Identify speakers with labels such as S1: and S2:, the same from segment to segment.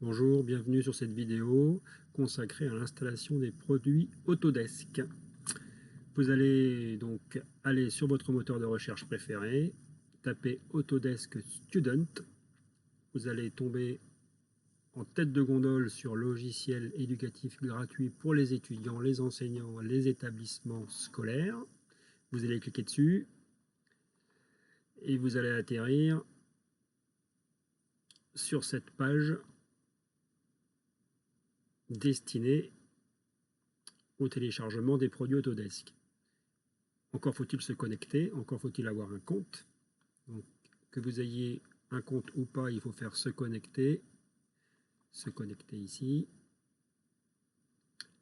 S1: Bonjour, bienvenue sur cette vidéo consacrée à l'installation des produits Autodesk. Vous allez donc aller sur votre moteur de recherche préféré, taper Autodesk Student. Vous allez tomber en tête de gondole sur logiciel éducatif gratuit pour les étudiants, les enseignants, les établissements scolaires. Vous allez cliquer dessus et vous allez atterrir sur cette page destinée au téléchargement des produits Autodesk. Encore faut-il se connecter, encore faut-il avoir un compte. Donc, que vous ayez un compte ou pas, il faut faire se connecter ici.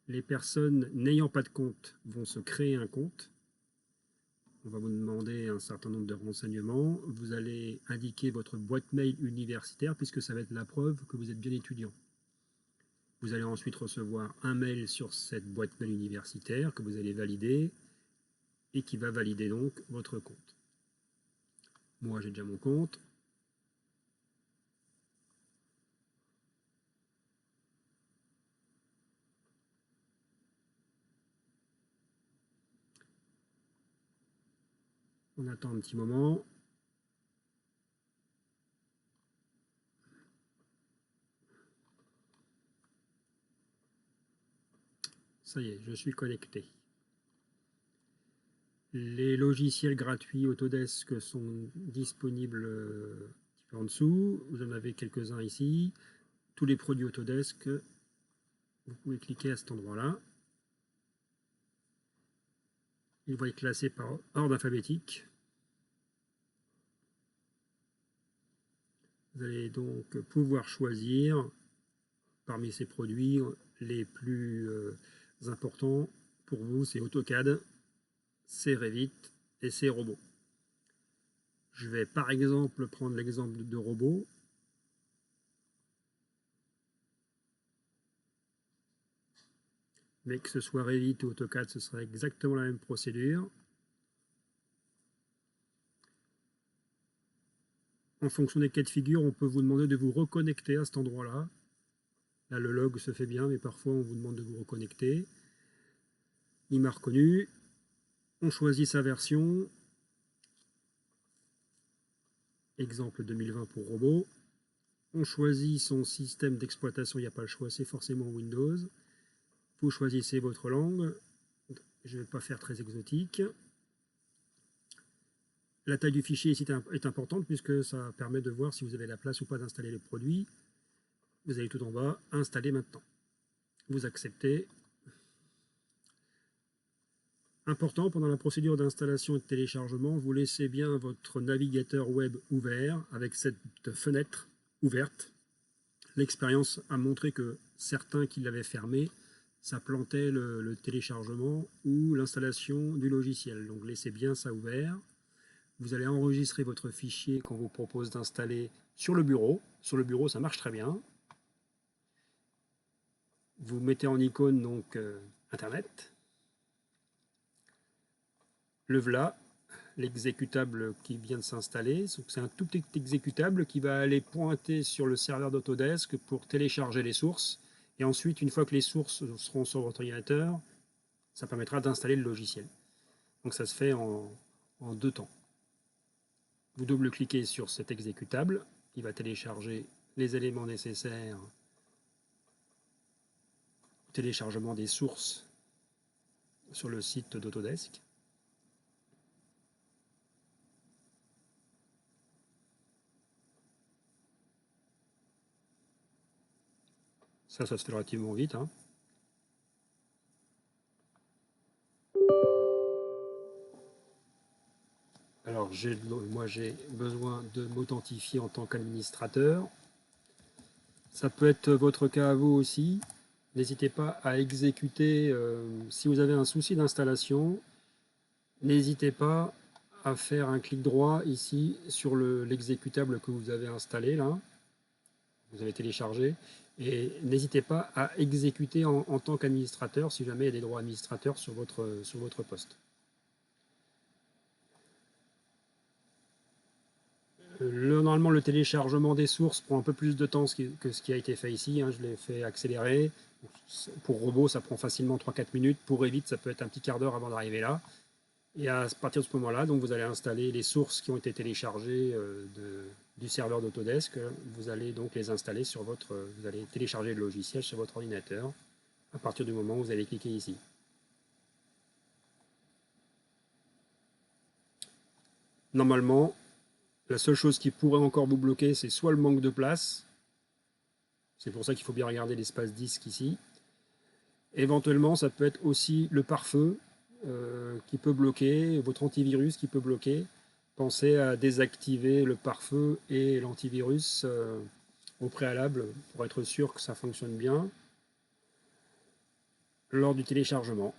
S1: Les personnes n'ayant pas de compte vont se créer un compte. On va vous demander un certain nombre de renseignements. Vous allez indiquer votre boîte mail universitaire puisque ça va être la preuve que vous êtes bien étudiant. Vous allez ensuite recevoir un mail sur cette boîte mail universitaire que vous allez valider et qui va valider donc votre compte. Moi, j'ai déjà mon compte. On attend un petit moment. Ça y est, je suis connecté. Les logiciels gratuits Autodesk sont disponibles un petit peu en dessous. Vous en avez quelques-uns ici. Tous les produits Autodesk, vous pouvez cliquer à cet endroit-là. Ils vont être classés par ordre alphabétique. Vous allez donc pouvoir choisir parmi ces produits les plus importants pour vous, c'est AutoCAD, c'est Revit et c'est Robot. Je vais par exemple prendre l'exemple de Robot. Mais que ce soit Revit ou AutoCAD, ce sera exactement la même procédure. En fonction des cas de figure, on peut vous demander de vous reconnecter à cet endroit-là. Là, le log se fait bien, mais parfois on vous demande de vous reconnecter. Il m'a reconnu. On choisit sa version. Exemple 2020 pour Robot. On choisit son système d'exploitation, il n'y a pas le choix, c'est forcément Windows. Vous choisissez votre langue. Je ne vais pas faire très exotique. La taille du fichier ici est importante puisque ça permet de voir si vous avez la place ou pas d'installer le produit. Vous allez tout en bas, installer maintenant. Vous acceptez. Important, pendant la procédure d'installation et de téléchargement, vous laissez bien votre navigateur web ouvert avec cette fenêtre ouverte. L'expérience a montré que certains qui l'avaient fermé, ça plantait le téléchargement ou l'installation du logiciel. Donc laissez bien ça ouvert. Vous allez enregistrer votre fichier qu'on vous propose d'installer sur le bureau. Sur le bureau, ça marche très bien. Vous mettez en icône donc Internet. Le voilà, l'exécutable qui vient de s'installer. C'est un tout petit exécutable qui va aller pointer sur le serveur d'Autodesk pour télécharger les sources. Et ensuite, une fois que les sources seront sur votre ordinateur, ça permettra d'installer le logiciel. Donc ça se fait en 2 temps. Vous double-cliquez sur cet exécutable, il va télécharger les éléments nécessaires au téléchargement des sources sur le site d'Autodesk. Ça se fait relativement vite. Alors, moi, j'ai besoin de m'authentifier en tant qu'administrateur. Ça peut être votre cas à vous aussi. N'hésitez pas à exécuter, si vous avez un souci d'installation, n'hésitez pas à faire un clic droit ici sur l'exécutable que vous avez installé là, vous avez téléchargé, Et n'hésitez pas à exécuter en tant qu'administrateur si jamais il y a des droits administrateurs sur votre poste. Normalement, le téléchargement des sources prend un peu plus de temps que ce qui a été fait ici. Je l'ai fait accélérer. Pour robot, ça prend facilement 3-4 minutes. Pour Revit, ça peut être un petit quart d'heure avant d'arriver là. Et à partir de ce moment-là, donc vous allez installer les sources qui ont été téléchargées du serveur d'Autodesk. Vous allez donc les installer sur vous allez télécharger le logiciel sur votre ordinateur à partir du moment où vous allez cliquer ici. Normalement, la seule chose qui pourrait encore vous bloquer, c'est soit le manque de place. C'est pour ça qu'il faut bien regarder l'espace disque ici. Éventuellement, ça peut être aussi le pare-feu qui peut bloquer, votre antivirus qui peut bloquer. Pensez à désactiver le pare-feu et l'antivirus au préalable pour être sûr que ça fonctionne bien lors du téléchargement.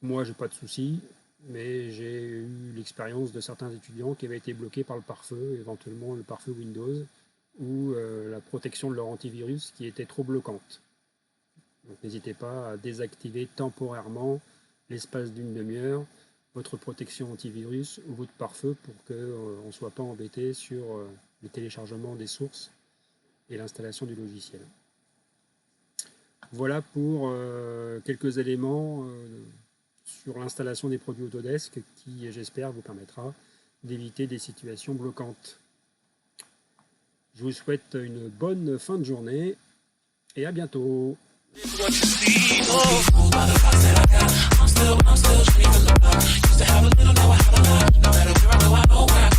S1: Moi, j'ai pas de souci, mais j'ai eu l'expérience de certains étudiants qui avaient été bloqués par le pare-feu, éventuellement le pare-feu Windows, ou la protection de leur antivirus qui était trop bloquante. Donc n'hésitez pas à désactiver temporairement l'espace d'une demi-heure votre protection antivirus ou votre pare-feu pour qu'on ne soit pas embêté sur le téléchargement des sources et l'installation du logiciel. Voilà pour quelques éléments sur l'installation des produits Autodesk qui, j'espère, vous permettra d'éviter des situations bloquantes. Je vous souhaite une bonne fin de journée et à bientôt. I'm still dreaming about. Used to have a little, now I have a lot. No matter where I go, I know where I